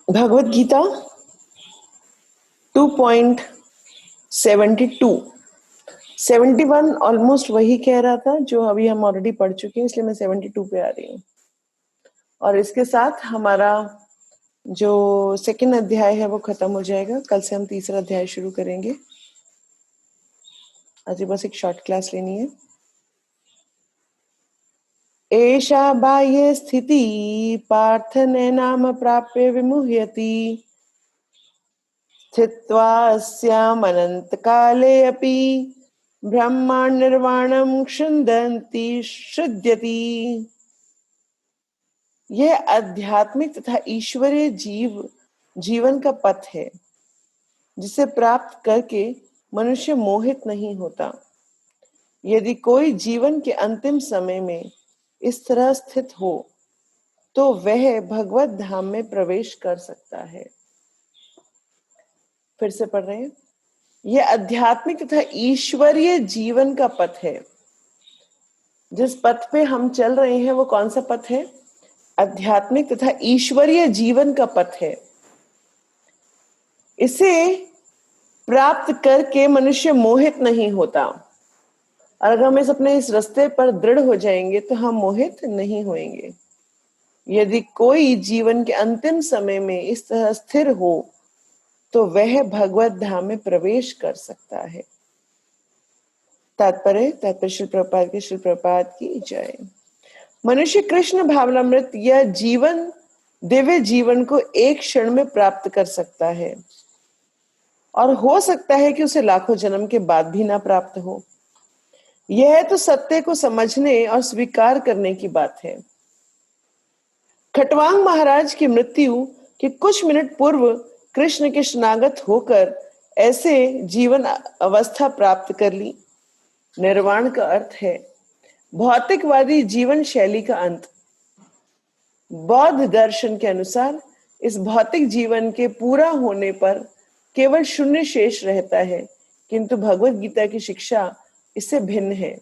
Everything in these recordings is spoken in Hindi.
भगवत गीता 2.72 71 ऑलमोस्ट वही कह रहा था जो अभी हम ऑलरेडी पढ़ चुके हैं, इसलिए मैं 72 पे आ रही हूँ। और इसके साथ हमारा जो सेकंड अध्याय है वो खत्म हो जाएगा। कल से हम तीसरा अध्याय शुरू करेंगे। आज बस एक शॉर्ट क्लास लेनी है। एषा बाह्य स्थिति पार्थ नाम प्राप्य विमुह्यति स्थित्वा अस्यामनन्तकाले अपि ब्रह्मांड निर्वाणम क्षुंदन्ति शुद्यति। यह आध्यात्मिक तथा ईश्वरीय जीवन का पथ है जिसे प्राप्त करके मनुष्य मोहित नहीं होता। यदि कोई जीवन के अंतिम समय में इस तरह स्थित हो तो वह भगवत धाम में प्रवेश कर सकता है। फिर से पढ़ रहे हैं। यह आध्यात्मिक तथा ईश्वरीय जीवन का पथ है। जिस पथ पे हम चल रहे हैं वो कौन सा पथ है? आध्यात्मिक तथा ईश्वरीय जीवन का पथ है। इसे प्राप्त करके मनुष्य मोहित नहीं होता। और अगर हम अपने इस रास्ते पर दृढ़ हो जाएंगे तो हम मोहित नहीं होंगे। यदि कोई जीवन के अंतिम समय में इस तरह स्थिर हो तो वह भगवत धाम में प्रवेश कर सकता है। तात्पर्य श्री प्रभुपाद की जय। मनुष्य कृष्ण भावनामृत या दिव्य जीवन को एक क्षण में प्राप्त कर सकता है और हो सकता है कि उसे लाखों जन्म के बाद भी ना प्राप्त हो। यह तो सत्य को समझने और स्वीकार करने की बात है। खटवांग महाराज की मृत्यु के कुछ मिनट पूर्व कृष्ण के शरणागत होकर ऐसे जीवन अवस्था प्राप्त कर ली। निर्वाण का अर्थ है भौतिकवादी जीवन शैली का अंत। बौद्ध दर्शन के अनुसार इस भौतिक जीवन के पूरा होने पर केवल शून्य शेष रहता है, किंतु भगवत गीता की शिक्षा इससे भिन्न है।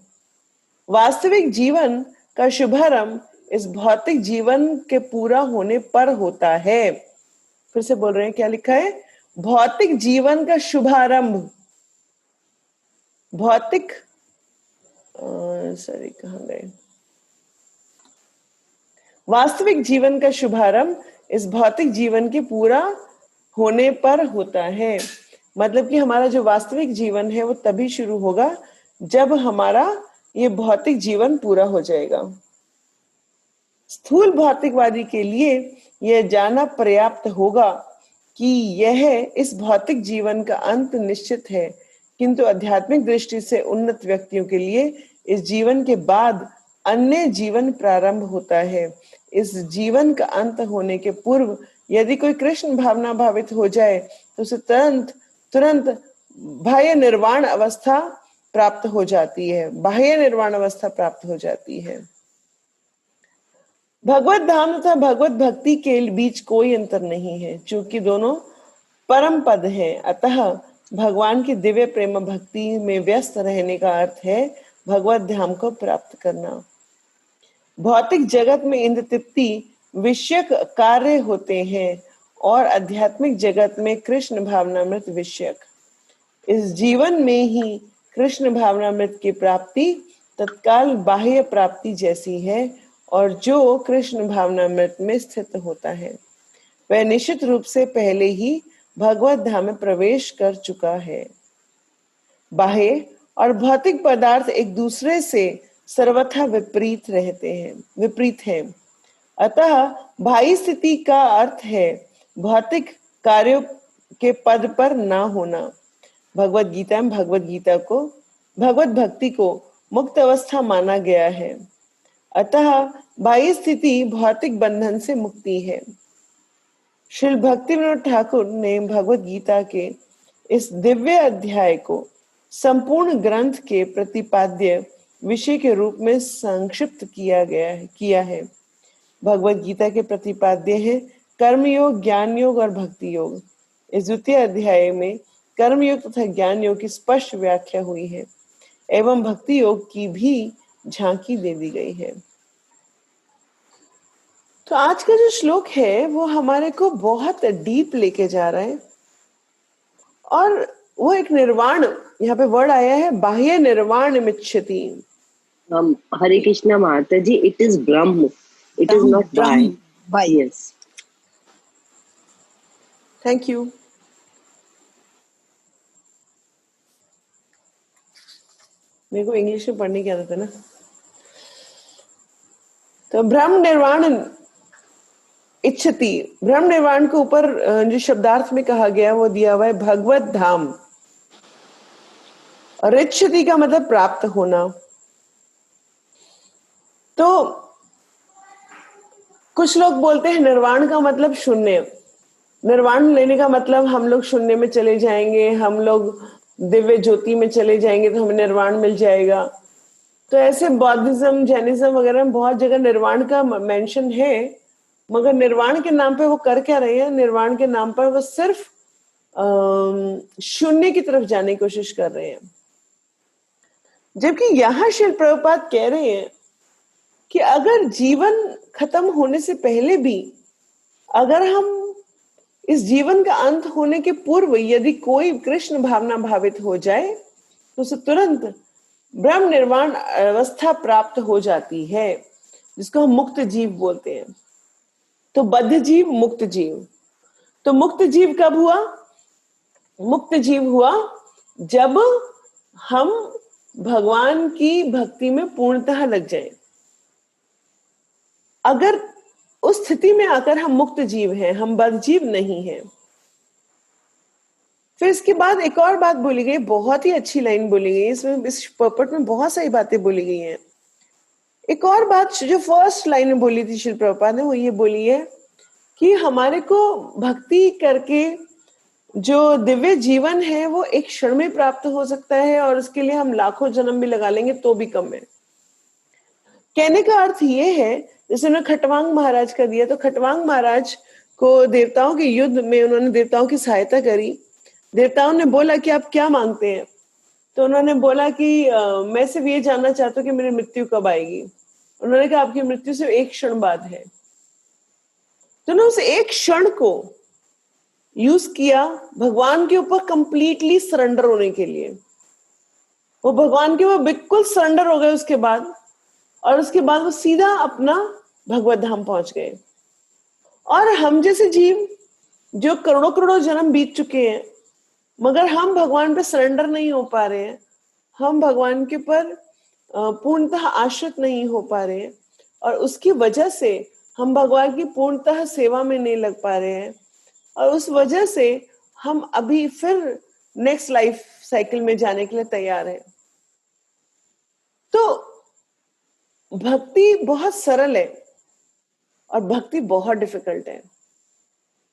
वास्तविक जीवन का शुभारंभ इस भौतिक जीवन के पूरा होने पर होता है। फिर से बोल रहे हैं, क्या लिखा है? भौतिक जीवन का शुभारंभ। भौतिक सॉरी कहाँ गए? वास्तविक जीवन का शुभारंभ इस भौतिक जीवन के पूरा होने पर होता है। मतलब कि हमारा जो वास्तविक जीवन है वो तभी शुरू होगा जब हमारा ये भौतिक जीवन पूरा हो जाएगा। स्थूल भौतिकवादी के लिए यह जानना पर्याप्त होगा कि यह इस भौतिक जीवन का अंत निश्चित है, किंतु आध्यात्मिक दृष्टि से उन्नत व्यक्तियों के लिए इस जीवन के बाद अन्य जीवन प्रारंभ होता है। इस जीवन का अंत होने के पूर्व यदि कोई कृष्ण भावना भावित हो जाए तो उसे तुरंत बाह्य निर्वाण अवस्था प्राप्त हो जाती है। बाह्य निर्वाण अवस्था प्राप्त हो जाती है। भगवत धाम तथा भगवत भक्ति के बीच कोई अंतर नहीं है, क्योंकि दोनों परम पद हैं। अतः भगवान की दिव्य प्रेम भक्ति में व्यस्त रहने का अर्थ है भगवत धाम को प्राप्त करना। भौतिक जगत में इंद्र तृप्ति विषयक कार्य होते हैं और आध्यात्मिक जगत में कृष्ण भावनामृत विषयक। इस जीवन में ही कृष्ण भावनामृत की प्राप्ति तत्काल बाह्य प्राप्ति जैसी है और जो कृष्ण भावनामृत में स्थित होता है वह निश्चित रूप से पहले ही भगवत धाम में प्रवेश कर चुका है। बाह्य और भौतिक पदार्थ एक दूसरे से सर्वथा विपरीत हैं। अतः बाह्य स्थिति का अर्थ है भौतिक कार्यों के पद पर ना होना। भगवत गीता में भगवत भक्ति को मुक्त अवस्था माना गया है। अतः बाह्य स्थिति भौतिक बंधन से मुक्ति है। श्री भक्ति विनोद ठाकुर ने भगवत गीता के इस दिव्य अध्याय को संपूर्ण ग्रंथ के प्रतिपाद्य विषय के रूप में संक्षिप्त किया है। भगवत गीता के प्रतिपाद्य है कर्मयोग, ज्ञान योग और भक्ति योग। इस द्वितीय अध्याय में कर्म योग तथा ज्ञान योग की स्पष्ट व्याख्या हुई है एवं भक्ति योग की भी झांकी दे दी गई है। तो आज का जो श्लोक है वो हमारे को बहुत डीप लेके जा रहा है, और वो एक निर्वाण, यहाँ पे वर्ड आया है बाह्य निर्वाण मिच्छति। हरे कृष्णा माता जी, it is Brahm, it is not by. Yes, thank you. मेरे को इंग्लिश में पढ़ने की आदत है ना। तो ब्रह्म निर्वाण इच्छति, ब्रह्म निर्वाण के ऊपर जो शब्दार्थ में कहा गया वो दिया हुआ है भगवत धाम, और इच्छति का मतलब प्राप्त होना। तो कुछ लोग बोलते हैं निर्वाण का मतलब शून्य, निर्वाण लेने का मतलब हम लोग शून्य में चले जाएंगे, हम लोग दिव्य ज्योति में चले जाएंगे तो हमें निर्वाण मिल जाएगा। तो ऐसे बौद्धिज्म, जैनिज्म वगैरह में बहुत जगह निर्वाण का मेंशन है, मगर निर्वाण के नाम पे वो कर क्या रहे हैं? निर्वाण के नाम पर वो सिर्फ शून्य की तरफ जाने की कोशिश कर रहे हैं। जबकि यहां श्रील प्रभुपाद कह रहे हैं कि अगर जीवन खत्म होने से पहले भी, अगर हम इस जीवन का अंत होने के पूर्व यदि कोई कृष्ण भावना भावित हो जाए तो उसे तुरंत ब्रह्म निर्वाण अवस्था प्राप्त हो जाती है, जिसको हम मुक्त जीव बोलते हैं। तो बद्ध जीव, मुक्त जीव। तो मुक्त जीव कब हुआ? मुक्त जीव हुआ जब हम भगवान की भक्ति में पूर्णतः लग जाएं। अगर उस स्थिति में आकर हम मुक्त जीव हैं, हम बद्ध जीव नहीं हैं। फिर इसके बाद एक और बात बोली गई, बहुत ही अच्छी लाइन बोली गई इसमें, इस पर्पट में बहुत सारी बातें बोली गई हैं। एक और बात जो फर्स्ट लाइन में बोली थी श्री प्रभुपाद ने, वो ये बोली है कि हमारे को भक्ति करके जो दिव्य जीवन है वो एक क्षण में प्राप्त हो सकता है, और उसके लिए हम लाखों जन्म भी लगा लेंगे तो भी कम है। कहने का अर्थ ये है, जैसे उन्होंने खटवांग महाराज का दिया, तो खटवांग महाराज को देवताओं के युद्ध में उन्होंने देवताओं की सहायता करी। देवताओं ने बोला कि आप क्या मांगते हैं? तो उन्होंने बोला कि मैं सिर्फ ये जानना चाहता हूँ कि मेरी मृत्यु कब आएगी। उन्होंने कहा आपकी मृत्यु सिर्फ एक क्षण बाद है। तो ना उस एक क्षण को यूज किया भगवान के ऊपर कंप्लीटली सरेंडर होने के लिए। वो भगवान के ऊपर बिल्कुल सरेंडर हो गए उसके बाद, और उसके बाद वो सीधा अपना भगवत धाम पहुंच गए। और हम जैसे जीव जो करोड़ों करोड़ों जन्म बीत चुके हैं, मगर हम भगवान पे सरेंडर नहीं हो पा रहे हैं, हम भगवान के पर पूर्णतः आश्रित नहीं हो पा रहे हैं, और उसकी वजह से हम भगवान की पूर्णतः सेवा में नहीं लग पा रहे हैं, और उस वजह से हम अभी फिर नेक्स्ट लाइफ साइकिल में जाने के लिए तैयार हैं। तो भक्ति बहुत सरल है और भक्ति बहुत डिफिकल्ट है,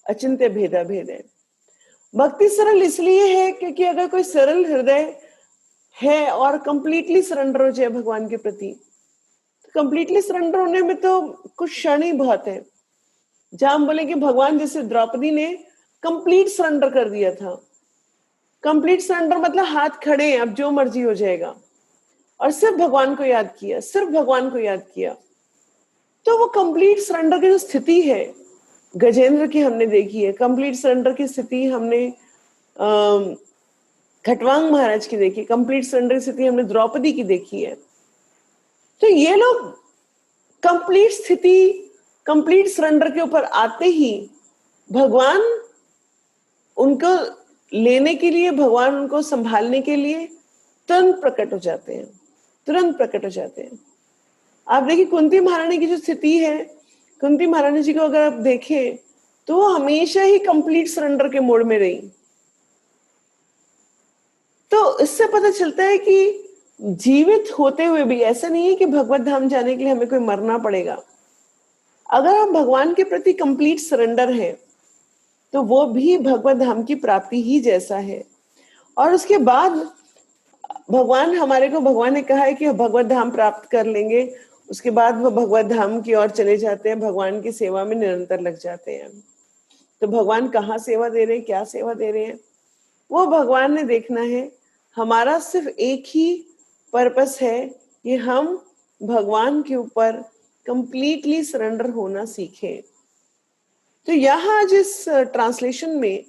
अचिंत्य भेदा भेद है। भक्ति सरल इसलिए है क्योंकि अगर कोई सरल हृदय है और कंप्लीटली सरेंडर हो जाए भगवान के प्रति, तो कंप्लीटली सरेंडर होने में तो कुछ क्षण ही बहुत है। जहां हम बोले कि भगवान, जैसे द्रौपदी ने कंप्लीट सरेंडर कर दिया था। कंप्लीट सरेंडर मतलब हाथ खड़े हैं, अब जो मर्जी हो जाएगा, और सिर्फ भगवान को याद किया, सिर्फ भगवान को याद किया। तो वो कंप्लीट सरेंडर की जो स्थिति है गजेंद्र की हमने देखी है, कंप्लीट सरेंडर की स्थिति हमने खटवांग महाराज की देखी, कंप्लीट सरेंडर की स्थिति हमने द्रौपदी की देखी है। तो ये लोग कंप्लीट स्थिति, कंप्लीट सरेंडर के ऊपर आते ही भगवान उनको लेने के लिए, भगवान उनको संभालने के लिए तुरंत प्रकट हो जाते हैं, तुरंत प्रकट हो जाते हैं। आप देखिए कुंती महारानी की जो स्थिति है, कुंती महारानी जी को अगर आप देखें तो वो हमेशा ही कंप्लीट सरेंडर के मोड में रही। तो इससे पता चलता है कि जीवित होते हुए भी ऐसा नहीं है कि भगवत धाम जाने के लिए हमें कोई मरना पड़ेगा। अगर हम भगवान के प्रति कंप्लीट सरेंडर है तो वो भी भगवत धाम की प्राप्ति ही जैसा है। और उसके बाद भगवान हमारे को, भगवान ने कहा है कि भगवत धाम प्राप्त कर लेंगे, उसके बाद वो भगवत धाम की ओर चले जाते हैं, भगवान की सेवा में निरंतर लग जाते हैं। तो भगवान कहाँ सेवा दे रहे हैं, क्या सेवा दे रहे हैं, वो भगवान ने देखना है। हमारा सिर्फ एक ही पर्पस है कि हम भगवान के ऊपर कंप्लीटली सरेंडर होना सीखें। तो यहाँ जिस ट्रांसलेशन में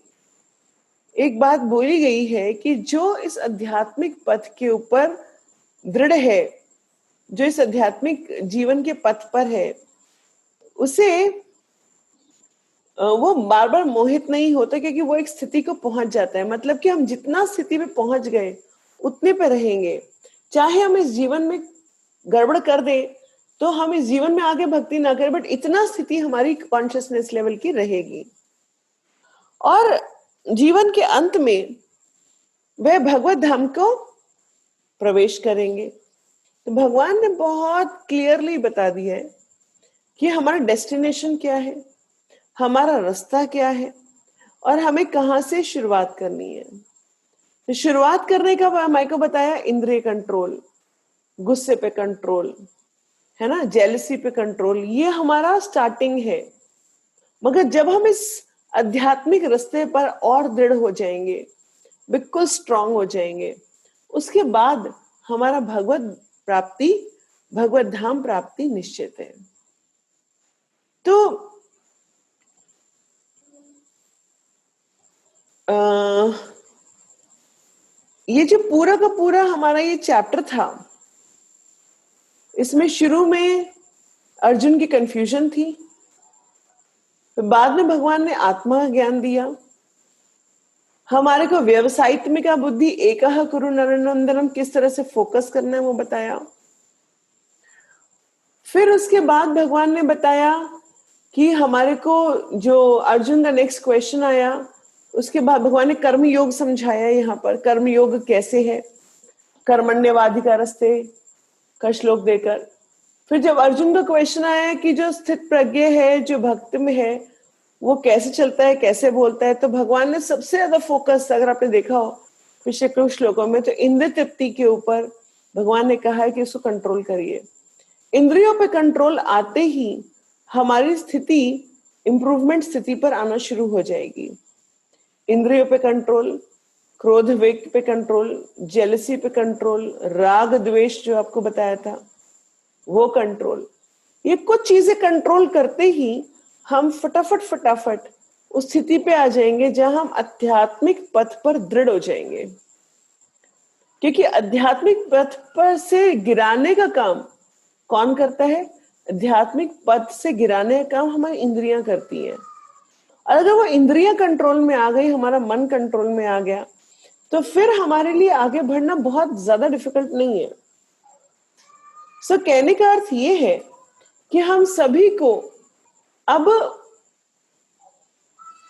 एक बात बोली गई है कि जो इस आध्यात्मिक पथ के ऊपर दृढ़ है, जो इस आध्यात्मिक जीवन के पथ पर है, उसे वो बार बार मोहित नहीं होता, क्योंकि वो एक स्थिति को पहुंच जाता है। मतलब कि हम जितना स्थिति पे पहुंच गए उतने पे रहेंगे। चाहे हम इस जीवन में गड़बड़ कर दें तो हम इस जीवन में आगे भक्ति ना करें, बट इतना स्थिति हमारी कॉन्शियसनेस लेवल की रहेगी। और जीवन के अंत में वह भगवत धाम को प्रवेश करेंगे। तो भगवान ने बहुत क्लियरली बता दिया है कि हमारा डेस्टिनेशन क्या है, हमारा रास्ता क्या है, और हमें कहां से शुरुआत करनी है। तो शुरुआत करने का हमारे को बताया इंद्रिय कंट्रोल, गुस्से पे कंट्रोल, है ना, जेलसी पे कंट्रोल, ये हमारा स्टार्टिंग है। मगर जब हम इस आध्यात्मिक रास्ते पर और दृढ़ हो जाएंगे, बिल्कुल स्ट्रांग हो जाएंगे, उसके बाद हमारा भगवत प्राप्ति, भगवत धाम प्राप्ति निश्चित है। तो ये जो पूरा का पूरा हमारा ये चैप्टर था, इसमें शुरू में अर्जुन की कंफ्यूजन थी, तो बाद में भगवान ने आत्मा ज्ञान दिया, हमारे को व्यवसायित्मिका बुद्धि एकह कुरु नरनंदनम किस तरह से फोकस करना है वो बताया। फिर उसके बाद भगवान ने बताया कि हमारे को जो अर्जुन का नेक्स्ट क्वेश्चन आया, उसके बाद भगवान ने कर्म योग समझाया। यहाँ पर कर्म योग कैसे है, कर्मण्यवाधिकार रास्ते का श्लोक देकर। फिर जब अर्जुन का क्वेश्चन आया कि जो स्थित प्रज्ञ है, जो भक्त में है, वो कैसे चलता है, कैसे बोलता है, तो भगवान ने सबसे ज्यादा फोकस, अगर आपने देखा हो पिछले कुछ श्लोकों में, तो इंद्रिय तृप्ति के ऊपर भगवान ने कहा है कि उसको कंट्रोल करिए। इंद्रियों पे कंट्रोल आते ही हमारी स्थिति इंप्रूवमेंट स्थिति पर आना शुरू हो जाएगी। इंद्रियों पे कंट्रोल, क्रोध वेग पे कंट्रोल, जेलसी पे कंट्रोल, राग द्वेष जो आपको बताया था वो कंट्रोल, ये कुछ चीजें कंट्रोल करते ही हम फटाफट उस स्थिति पे आ जाएंगे जहां हम आध्यात्मिक पथ पर दृढ़ हो जाएंगे। क्योंकि आध्यात्मिक पथ पर से गिराने का काम कौन करता है? आध्यात्मिक पथ से गिराने का काम हमारी इंद्रियां करती हैं। और अगर वो इंद्रियां कंट्रोल में आ गई, हमारा मन कंट्रोल में आ गया, तो फिर हमारे लिए आगे बढ़ना बहुत ज्यादा डिफिकल्ट नहीं है। सो कहने का अर्थ ये है कि हम सभी को अब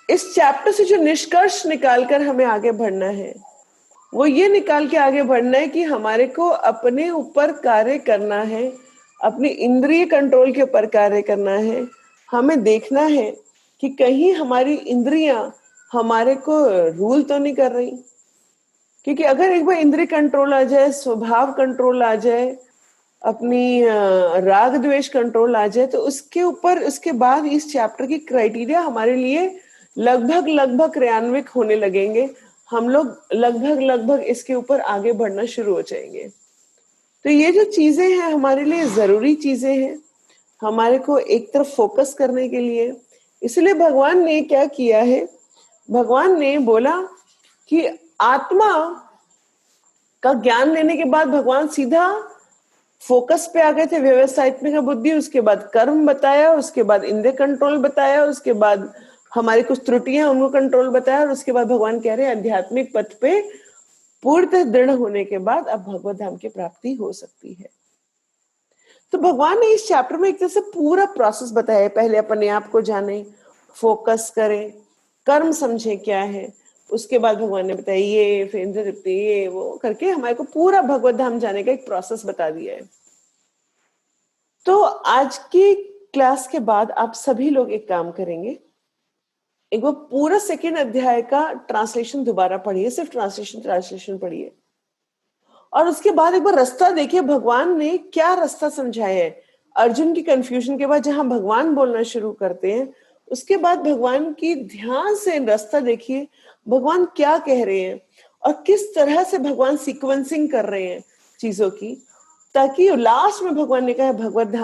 इस चैप्टर से जो निष्कर्ष निकालकर हमें आगे बढ़ना है, वो ये निकाल के आगे बढ़ना है कि हमारे को अपने ऊपर कार्य करना है, अपनी इंद्रिय कंट्रोल के ऊपर कार्य करना है। हमें देखना है कि कहीं हमारी इंद्रियां हमारे को रूल तो नहीं कर रही। क्योंकि अगर एक बार इंद्रिय कंट्रोल आ जाए, स्वभाव कंट्रोल आ जाए, अपनी राग द्वेष कंट्रोल आ जाए, तो उसके ऊपर, उसके बाद इस चैप्टर की क्राइटेरिया हमारे लिए लगभग क्रियान्वित होने लगेंगे। हम लोग लगभग इसके ऊपर आगे बढ़ना शुरू हो जाएंगे। तो ये जो चीजें हैं हमारे लिए जरूरी चीजें हैं, हमारे को एक तरफ फोकस करने के लिए। इसलिए भगवान ने क्या किया है, भगवान ने बोला कि आत्मा का ज्ञान लेने के बाद भगवान सीधा फोकस पे आ गए थे, व्यवसायित्मिक बुद्धि, उसके बाद कर्म बताया, उसके बाद इंद्रिय कंट्रोल बताया, उसके बाद हमारी कुछ त्रुटियां उनको कंट्रोल बताया, और उसके बाद भगवान कह रहे हैं आध्यात्मिक पथ पे पूर्णतः दृढ़ होने के बाद अब भगवत धाम की प्राप्ति हो सकती है। तो भगवान ने इस चैप्टर में एक तरह से पूरा प्रोसेस बताया है। पहले अपने आप को जाने, फोकस करें, कर्म समझे क्या है, उसके बाद भगवान ने बताया ये, फिर इंद्रिय तृप्ति, ये वो करके हमारे को पूरा भगवत धाम जाने का एक प्रोसेस बता दिया है। तो आज की क्लास के बाद आप सभी लोग एक काम करेंगे, एक बार पूरा सेकेंड अध्याय का ट्रांसलेशन दोबारा पढ़िए, सिर्फ ट्रांसलेशन पढ़िए, और उसके बाद एक बार रास्ता देखिए भगवान ने क्या रास्ता समझाया है। अर्जुन की कंफ्यूजन के बाद जहां भगवान बोलना शुरू करते हैं, उसके बाद भगवान की ध्यान से रास्ता देखिए, भगवान क्या कह रहे हैं और किस तरह से भगवान सीक्वेंसिंग कर रहे हैं चीजों की, ताकि लास्ट में भगवान ने कहा भगवत धाम